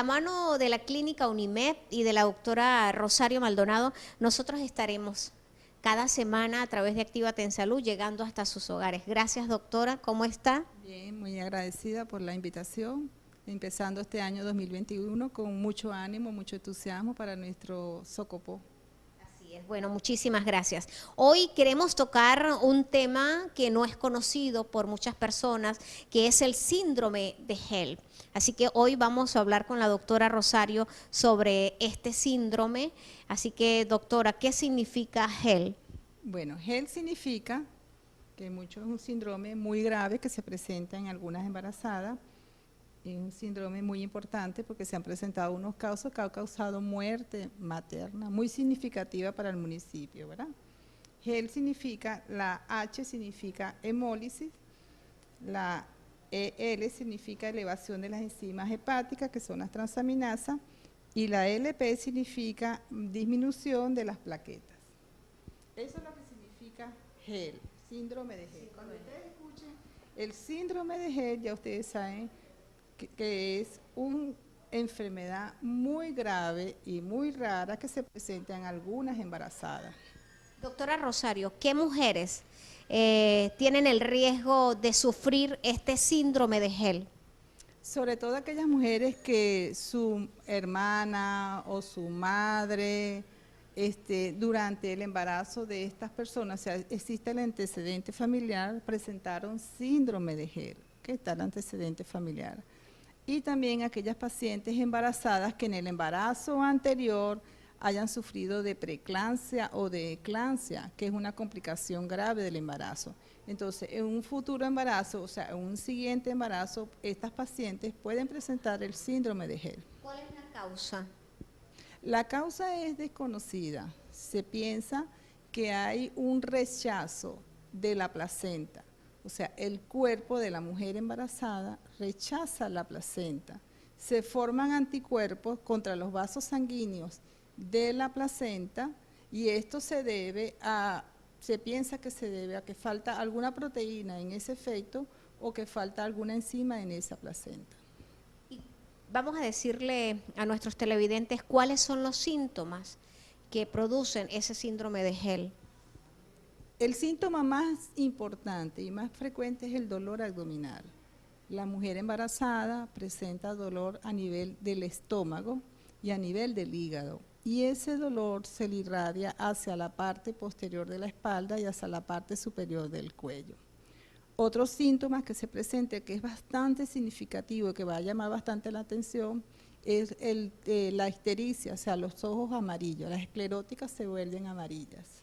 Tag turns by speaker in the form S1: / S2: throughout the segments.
S1: la mano de la Clínica Unimed y de la doctora Rosario Maldonado, nosotros estaremos cada semana a través de Actívate en Salud llegando hasta sus hogares. Gracias, doctora. ¿Cómo está?
S2: Bien, muy agradecida por la invitación, empezando este año 2021 con mucho ánimo, mucho entusiasmo para nuestro Socopó.
S1: Así es, bueno, muchísimas gracias. Hoy queremos tocar un tema que no es conocido por muchas personas, que es el síndrome de HELLP. Así que hoy vamos a hablar con la doctora Rosario sobre este síndrome. Así que, doctora, ¿qué significa HELLP?
S2: Bueno, HELP significa que mucho es un síndrome muy grave que se presenta en algunas embarazadas. Es un síndrome muy importante porque se han presentado unos casos que han causado muerte materna muy significativa para el municipio, ¿verdad? HELP significa, la H significa hemólisis, la EL significa elevación de las enzimas hepáticas, que son las transaminasas, y la LP significa disminución de las plaquetas. Eso es lo que significa HELP, síndrome de HELP. Cuando ustedes escuchen el síndrome de HELP, ya ustedes saben que es una enfermedad muy grave y muy rara que se presenta en algunas embarazadas.
S1: Doctora Rosario, ¿qué mujeres tienen el riesgo de sufrir este síndrome de HELLP?
S2: Sobre todo aquellas mujeres que su hermana o su madre, durante el embarazo de estas personas, o sea, existe el antecedente familiar, presentaron síndrome de HELP, que está el antecedente familiar. Y también aquellas pacientes embarazadas que en el embarazo anterior hayan sufrido de preeclampsia o de eclampsia, que es una complicación grave del embarazo. Entonces, en un futuro embarazo, o sea, en un siguiente embarazo, estas pacientes pueden presentar el síndrome de HELP.
S1: ¿Cuál es la causa?
S2: La causa es desconocida. Se piensa que hay un rechazo de la placenta. O sea, el cuerpo de la mujer embarazada rechaza la placenta. Se forman anticuerpos contra los vasos sanguíneos de la placenta y esto se piensa que se debe a que falta alguna proteína en ese efecto o que falta alguna enzima en esa placenta.
S1: Y vamos a decirle a nuestros televidentes cuáles son los síntomas que producen ese síndrome de HELP.
S2: El síntoma más importante y más frecuente es el dolor abdominal. La mujer embarazada presenta dolor a nivel del estómago y a nivel del hígado. Y ese dolor se le irradia hacia la parte posterior de la espalda y hacia la parte superior del cuello. Otros síntomas que se presenten, que es bastante significativo y que va a llamar bastante la atención, es la ictericia, o sea, los ojos amarillos, las escleróticas se vuelven amarillas.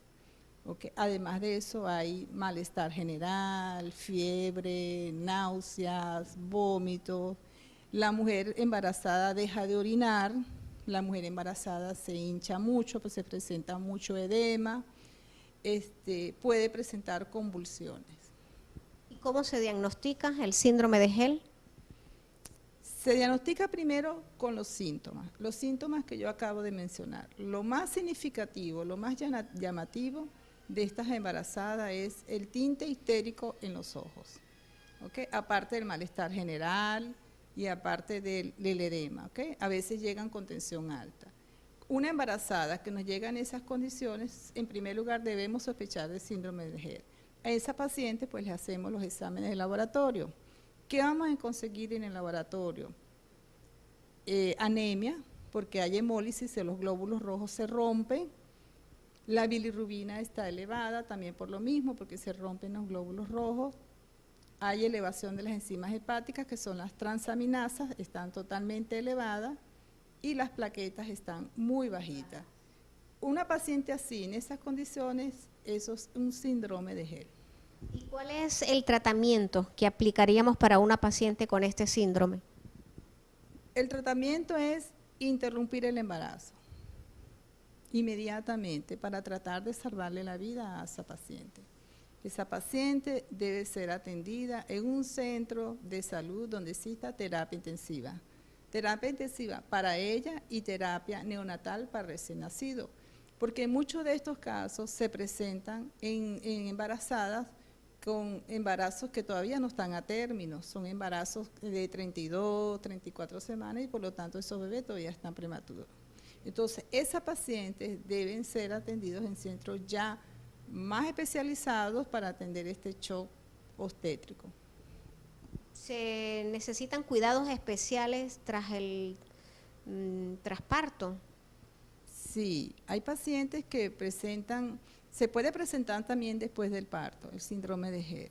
S2: Okay. Además de eso hay malestar general, fiebre, náuseas, vómitos. La mujer embarazada deja de orinar, la mujer embarazada se hincha mucho, pues se presenta mucho edema, puede presentar convulsiones.
S1: ¿Y cómo se diagnostica el síndrome de HELP?
S2: Se diagnostica primero con los síntomas que yo acabo de mencionar. Lo más significativo, lo más llamativo de estas embarazadas es el tinte histérico en los ojos, ¿okay? Aparte del malestar general y aparte del edema, ¿okay? A veces llegan con tensión alta. Una embarazada que nos llega en esas condiciones, en primer lugar debemos sospechar de síndrome de HELP. A esa paciente pues le hacemos los exámenes de laboratorio. ¿Qué vamos a conseguir en el laboratorio? Anemia, porque hay hemólisis, los glóbulos rojos se rompen. La bilirrubina está elevada también por lo mismo, porque se rompen los glóbulos rojos. Hay elevación de las enzimas hepáticas, que son las transaminasas, están totalmente elevadas y las plaquetas están muy bajitas. Una paciente así, en esas condiciones, eso es un síndrome de HELP.
S1: ¿Y cuál es el tratamiento que aplicaríamos para una paciente con este síndrome?
S2: El tratamiento es interrumpir el embarazo inmediatamente para tratar de salvarle la vida a esa paciente. Esa paciente debe ser atendida en un centro de salud donde exista terapia intensiva. Terapia intensiva para ella y terapia neonatal para recién nacido, porque muchos de estos casos se presentan en embarazadas con embarazos que todavía no están a término, son embarazos de 32, 34 semanas y por lo tanto esos bebés todavía están prematuros. Entonces, esas pacientes deben ser atendidos en centros ya más especializados para atender este shock obstétrico.
S1: ¿Se necesitan cuidados especiales tras el trasparto?
S2: Sí, hay pacientes que presentan, se puede presentar también después del parto, el síndrome de Hell,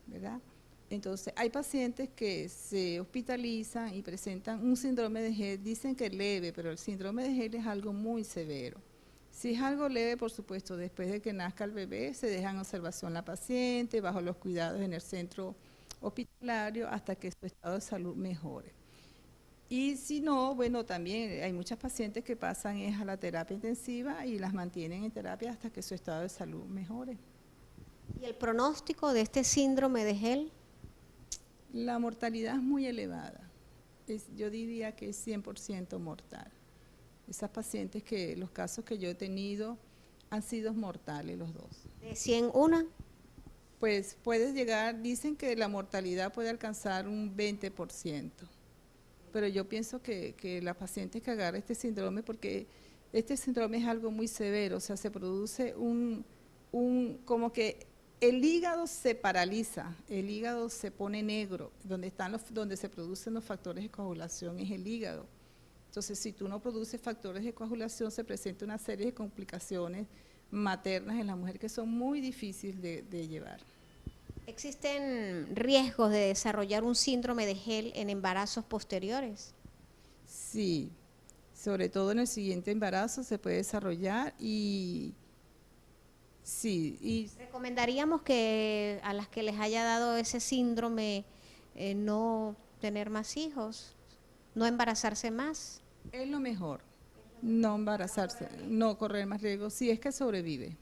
S2: ¿verdad? Entonces, hay pacientes que se hospitalizan y presentan un síndrome de Hell, dicen que es leve, pero el síndrome de Hell es algo muy severo. Si es algo leve, por supuesto, después de que nazca el bebé, se deja en observación la paciente, bajo los cuidados en el centro hospitalario, hasta que su estado de salud mejore. Y si no, bueno, también hay muchas pacientes que pasan a la terapia intensiva y las mantienen en terapia hasta que su estado de salud mejore.
S1: ¿Y el pronóstico de este síndrome de Hell?
S2: La mortalidad es muy elevada. Yo diría que es 100% mortal. Esas pacientes los casos que yo he tenido han sido mortales los dos.
S1: ¿De 100 una?
S2: Pues puede llegar, dicen que la mortalidad puede alcanzar un 20%. Pero yo pienso que las pacientes que agarran este síndrome, porque este síndrome es algo muy severo, o sea, se produce como que el hígado se paraliza, el hígado se pone negro, donde se producen los factores de coagulación es el hígado. Entonces, si tú no produces factores de coagulación, se presenta una serie de complicaciones maternas en la mujer que son muy difíciles de llevar.
S1: ¿Existen riesgos de desarrollar un síndrome de Hell en embarazos posteriores?
S2: Sí, sobre todo en el siguiente embarazo se puede desarrollar y sí.
S1: ¿Recomendaríamos que a las que les haya dado ese síndrome no tener más hijos, no embarazarse más?
S2: Es lo mejor, no embarazarse, no correr más riesgo, si es que sobrevive.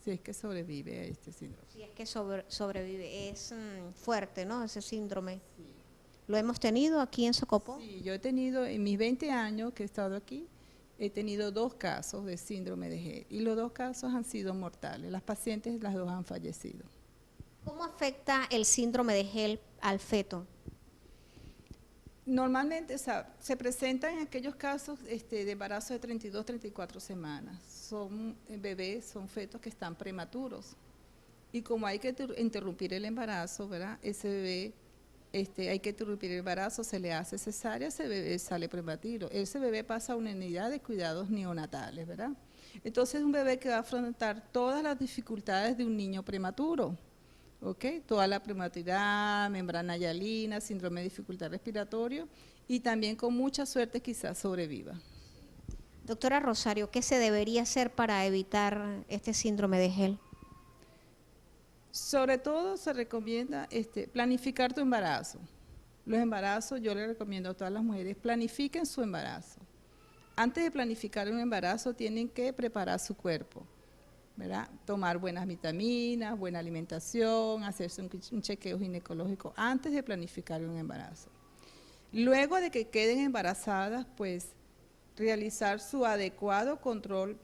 S2: Si es que sobrevive a este síndrome.
S1: Si es que sobrevive, es fuerte, ¿no? Ese síndrome. Sí. ¿Lo hemos tenido aquí en Socopó?
S2: Sí, yo he tenido, en mis 20 años que he estado aquí, he tenido 2 casos de síndrome de Hell y los 2 casos han sido mortales. Las pacientes, las 2 han fallecido.
S1: ¿Cómo afecta el síndrome de Hell al feto?
S2: Normalmente, o sea, se presentan en aquellos casos de embarazo de 32, 34 semanas. Son bebés, son fetos que están prematuros. Y como hay que interrumpir el embarazo, ¿verdad? Ese bebé, hay que interrumpir el embarazo, se le hace cesárea, ese bebé sale prematuro. Ese bebé pasa a una unidad de cuidados neonatales, ¿verdad? Entonces es un bebé que va a afrontar todas las dificultades de un niño prematuro. ¿Okay? Toda la prematuridad, membrana hialina, síndrome de dificultad respiratoria y también con mucha suerte quizás sobreviva.
S1: Doctora Rosario, ¿qué se debería hacer para evitar este síndrome de Hell?
S2: Sobre todo se recomienda planificar tu embarazo. Los embarazos, yo le recomiendo a todas las mujeres, planifiquen su embarazo. Antes de planificar un embarazo tienen que preparar su cuerpo, ¿verdad? Tomar buenas vitaminas, buena alimentación, hacerse un chequeo ginecológico antes de planificar un embarazo. Luego de que queden embarazadas, pues realizar su adecuado control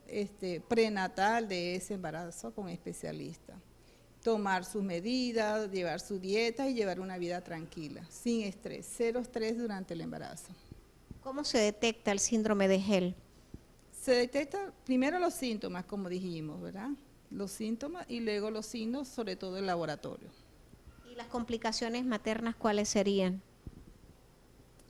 S2: prenatal de ese embarazo con especialista. Tomar sus medidas, llevar su dieta y llevar una vida tranquila, sin estrés, 0 estrés durante el embarazo.
S1: ¿Cómo se detecta el síndrome de Hell?
S2: Se detecta primero los síntomas, como dijimos, ¿verdad? Los síntomas y luego los signos, sobre todo el laboratorio.
S1: ¿Y las complicaciones maternas cuáles serían?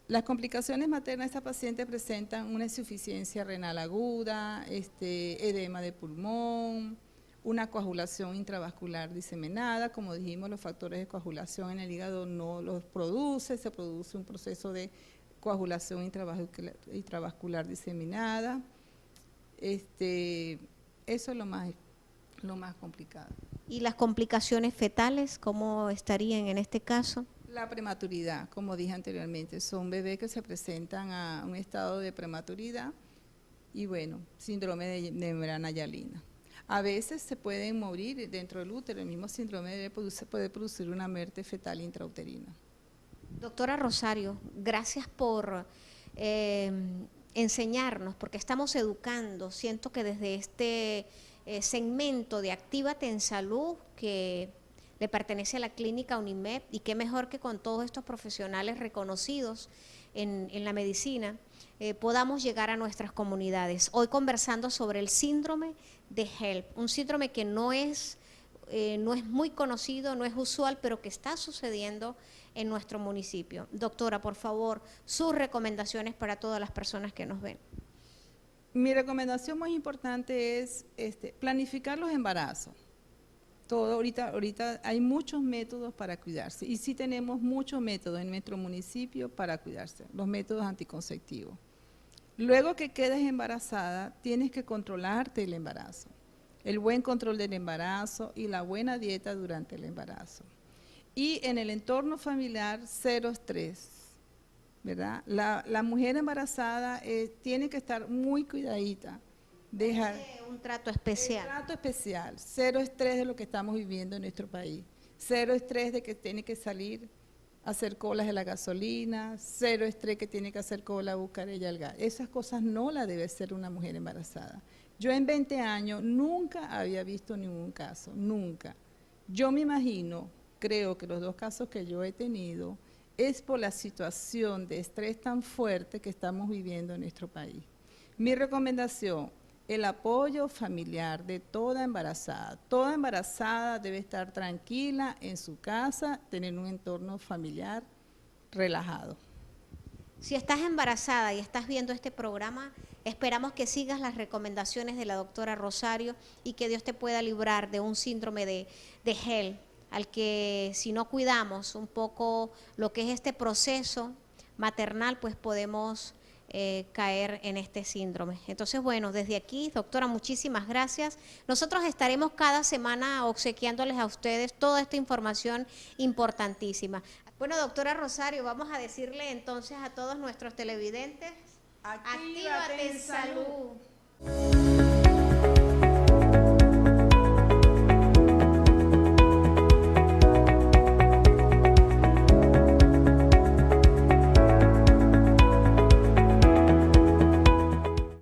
S2: Las complicaciones maternas de esta paciente presentan una insuficiencia renal aguda, edema de pulmón, una coagulación intravascular diseminada. Como dijimos, los factores de coagulación en el hígado no los produce, se produce un proceso de coagulación intravascular diseminada. Eso es lo más complicado.
S1: ¿Y las complicaciones fetales cómo estarían en este caso?
S2: La prematuridad, como dije anteriormente, son bebés que se presentan a un estado de prematuridad y bueno, síndrome de membrana hialina. A veces se pueden morir dentro del útero, el mismo síndrome puede producir una muerte fetal intrauterina.
S1: Doctora Rosario, gracias por enseñarnos, porque estamos educando. Siento que desde este segmento de Actívate en Salud que le pertenece a la clínica Unimed, y qué mejor que con todos estos profesionales reconocidos en la medicina podamos llegar a nuestras comunidades. Hoy conversando sobre el síndrome de HELP, un síndrome que no es muy conocido, no es usual, pero que está sucediendo en nuestro municipio. Doctora, por favor, sus recomendaciones para todas las personas que nos ven.
S2: Mi recomendación más importante es planificar los embarazos. Ahorita hay muchos métodos para cuidarse, y sí tenemos muchos métodos en nuestro municipio para cuidarse, los métodos anticonceptivos. Luego que quedes embarazada, tienes que controlarte el embarazo, el buen control del embarazo y la buena dieta durante el embarazo. Y en el entorno familiar, cero estrés, ¿verdad? La mujer embarazada tiene que estar muy cuidadita. Dejar
S1: un trato especial.
S2: Un trato especial, cero estrés de lo que estamos viviendo en nuestro país, cero estrés de que tiene que salir a hacer colas de la gasolina, cero estrés que tiene que hacer cola a buscar ella el gas. Esas cosas no las debe ser una mujer embarazada. Yo en 20 años nunca había visto ningún caso, nunca. Yo me imagino, creo que los 2 casos que yo he tenido es por la situación de estrés tan fuerte que estamos viviendo en nuestro país. Mi recomendación: el apoyo familiar de toda embarazada debe estar tranquila en su casa, tener un entorno familiar relajado.
S1: Si estás embarazada y estás viendo este programa, esperamos que sigas las recomendaciones de la doctora Rosario y que Dios te pueda librar de un síndrome de HELP, al que si no cuidamos un poco lo que es este proceso maternal, pues podemos caer en este síndrome. Entonces, bueno, desde aquí, doctora, muchísimas gracias. Nosotros estaremos cada semana obsequiándoles a ustedes toda esta información importantísima. Bueno, doctora Rosario, vamos a decirle entonces a todos nuestros televidentes, actívate en salud.